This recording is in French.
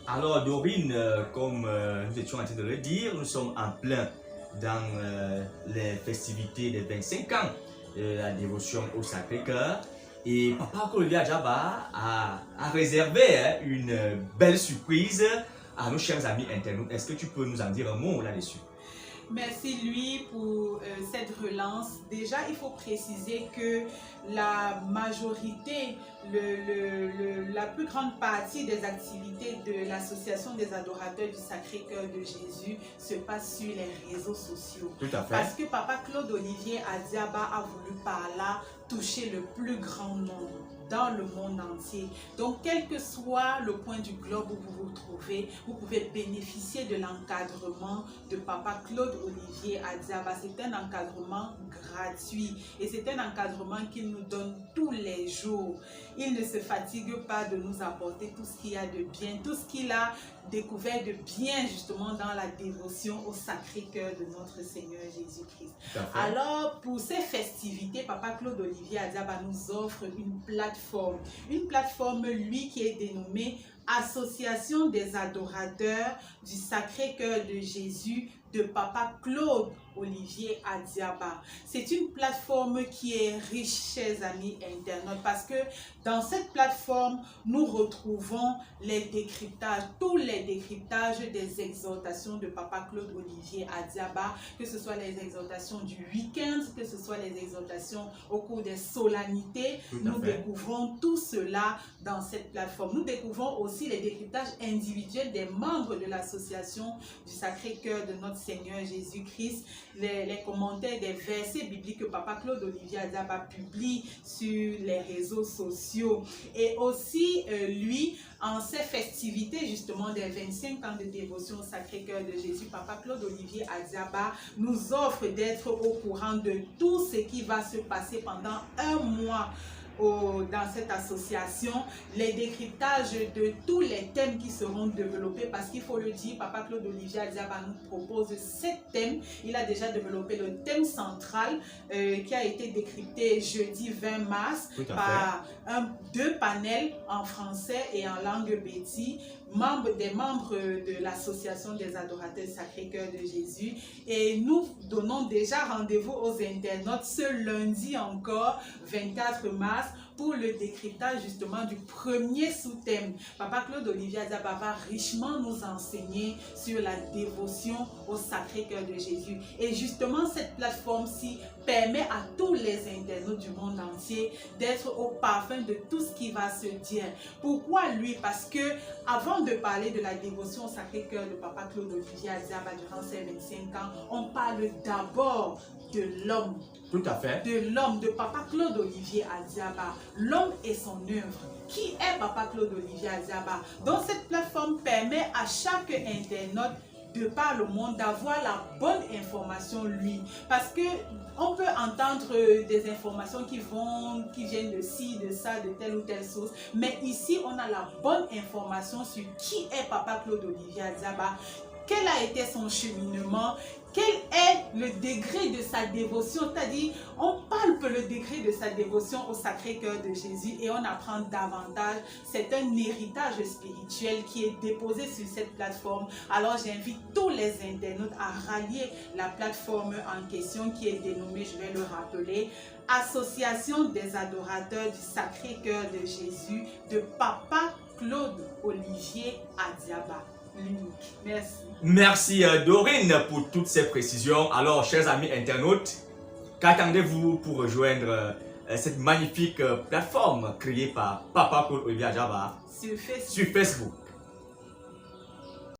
Alors Dorine, comme nous étions en train de le dire, nous sommes en plein dans les festivités des 25 ans de la dévotion au Sacré-Cœur. Et Papa Olivier Adjaba a réservé une belle surprise à nos chers amis internautes. Est-ce que tu peux nous en dire un mot là-dessus? Merci lui pour cette relance. Déjà, il faut préciser que la majorité, la plus grande partie des activités de l'Association des adorateurs du Sacré-Cœur de Jésus se passe sur les réseaux sociaux. Tout à fait. Parce que Papa Claude Olivier Adiaba a voulu par là toucher le plus grand nombre dans le monde entier. Donc, quel que soit le point du globe où vous vous trouvez, vous pouvez bénéficier de l'encadrement de Papa Claude Olivier Adiaba. C'est un encadrement gratuit et c'est un encadrement qu'il nous donne tous les jours. Il ne se fatigue pas de nous apporter tout ce qu'il y a de bien, tout ce qu'il a découvert de bien justement dans la dévotion au Sacré-Cœur de notre Seigneur Jésus-Christ. Alors, pour ces festivités, Papa Claude Olivier Adiaba nous offre une plateforme, lui, qui est dénommée Association des adorateurs du Sacré-Cœur de Jésus de Papa Claude Olivier Adiaba. C'est une plateforme qui est riche, chers amis internautes, parce que dans cette plateforme, nous retrouvons les décryptages, tous les décryptages des exhortations de Papa Claude Olivier Adiaba, que ce soit les exhortations du week-end, que ce soit les exhortations au cours des solennités. Nous découvrons tout cela dans cette plateforme. Nous découvrons aussi les décryptages individuels des membres de l'association du Sacré-Cœur de notre Seigneur Jésus-Christ, les commentaires des versets bibliques que Papa Claude Olivier Adiaba publie sur les réseaux sociaux. Et aussi, lui, en ces festivités justement des 25 ans de dévotion au Sacré-Cœur de Jésus, Papa Claude Olivier Adiaba nous offre d'être au courant de tout ce qui va se passer pendant un mois dans cette association, les décryptages de tous les thèmes qui seront développés, parce qu'il faut le dire, Papa Claude Olivier Adiaba nous propose 7 thèmes. Il a déjà développé le thème central qui a été décrypté jeudi 20 mars par 2 panels en français et en langue béti, des membres de l'association des adorateurs Sacré-Cœur de Jésus. Et nous donnons déjà rendez-vous aux internautes ce lundi encore, 24 mars, pour le décryptage justement du premier sous-thème. Papa Claude Olivier Adiaba va richement nous enseigner sur la dévotion au Sacré-Cœur de Jésus. Et justement, cette plateforme-ci permet à tous les internautes du monde entier d'être au parfum de tout ce qui va se dire. Pourquoi lui? Parce que avant de parler de la dévotion au Sacré-Cœur de Papa Claude Olivier Adiaba durant ces 25 ans, on parle d'abord de l'homme. Tout à fait. De l'homme, de Papa Claude Olivier Adiaba. L'homme et son œuvre. Qui est Papa Claude Olivier Adiaba? Donc cette plateforme permet à chaque internaute de par le monde d'avoir la bonne information lui, parce que on peut entendre des informations qui viennent de ci, de ça, de telle ou telle source, mais ici on a la bonne information sur qui est Papa Claude Olivier Adiaba, quel a été son cheminement, quel est le degré de sa dévotion, c'est-à-dire on palpe le degré de sa dévotion au Sacré-Cœur de Jésus et on apprend davantage. C'est un héritage spirituel qui est déposé sur cette plateforme. Alors j'invite tous les internautes à rallier la plateforme en question qui est dénommée, je vais le rappeler, Association des adorateurs du Sacré-Cœur de Jésus de Papa Claude Olivier Adiaba. Merci. Merci Dorine pour toutes ces précisions. Alors, chers amis internautes, qu'attendez-vous pour rejoindre cette magnifique plateforme créée par Papa Claude Olivier Adiaba sur Facebook.